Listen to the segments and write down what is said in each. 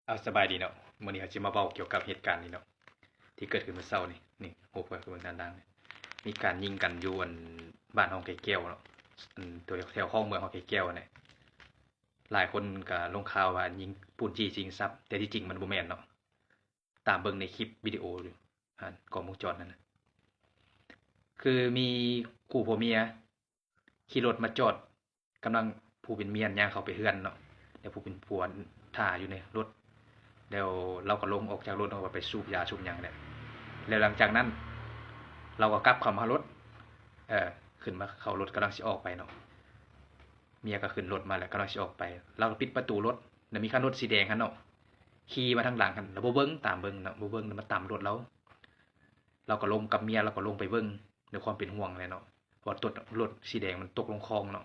เอาสบายดีเนาะมื้อนี้เขาสิมาเว้าเกี่ยวกับเหตุการณ์นี้เนาะที่เกิดขึ้นเมื่อเช้านี่โอ้เพิ่นคือเบิ่งดังๆนี่มีการยิงกันอยู่บ้านห้องไก่แก้วเนาะตัวแถวห้องเมืองห้องไก่แก้วนี่หลายคนก็ลงข่าวว่ายิงปืนจี้ชิงทรัพย์แต่ที่จริงมันบ่แม่นเนาะตามเบิ่งในคลิปวิดีโออยู่กล้องวงจรนั่นน่ะคือมีคู่ผัวเมียขี่รถมาจอดกำลังผู้เป็นเมียย่างเข้าไปเฮือนเนาะแล้วผู้เป็นผัวท่าอยู่ในรถ แล้วเราก็ลงออกจากรถเราก็ไปสูบยาสูบหยังเนี่ยแล้วหลังจากนั้นเราก็กลับเข้ามารถขึ้นมาเข้ารถกำลังสิออกไปเนาะเมียก็ขึ้นรถมาแล้วกำลังสิออกไปเราก็ปิดประตูรถแล้วมีคันรถสีแดงคันเนาะขี่มาทางหลังกันแล้วบ่เบิ่งตามเบิ่งเนาะบ่เบิ่งแล้วมาตามรถเราก็ลงกับเมียเราก็ลงไปเบิ่งด้วยความเป็นห่วงเลยเนาะเพราะรถสีแดงมันตกลงคลองเนาะ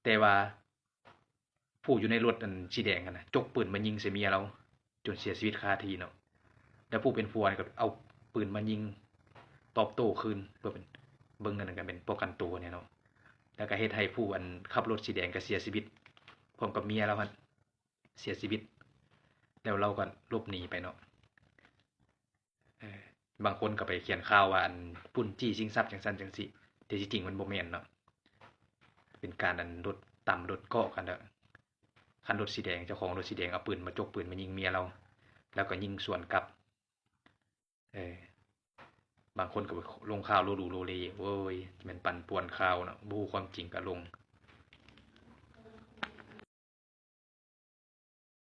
แต่ว่าผู้อยู่ในรถอันสีแดงกันนะจกปืนมายิงใส่เมียเราจนเสียชีวิตคาที่เนาะแล้วผู้เป็นผัวนี่ก็เอาปืนมายิงตอบโต้คืนเพื่อเป็นเบิ่งนั่นก็เป็นป้องกันตัวเนี่ยเนาะแล้วก็เฮ็ดให้ผู้อันขับรถสีแดงก็เสียชีวิตพร้อมกับเมียเราหั่นเสียชีวิตแล้วเราก็หลบหนีไปเนาะบางคนก็ไปเขียนข่าวว่าอันปุ้นจี้ชิงทรัพย์จังซั่นจังซี่แต่ที่จริงมันบ่แม่นเนาะเป็นการอันรถต่ำรถเกาะกันเด้อคันรถสีแดงเจ้าของรถสีแดงเอาปืนมาจกปืนมายิงเมียเราแล้วก็ยิงสวนกลับ เออบางคนก็ลงข่าวโลดูโลเลโว้ยแม่นปั่นป่วนข่าวเนาะบ่ฮู้ความจริงก็ลง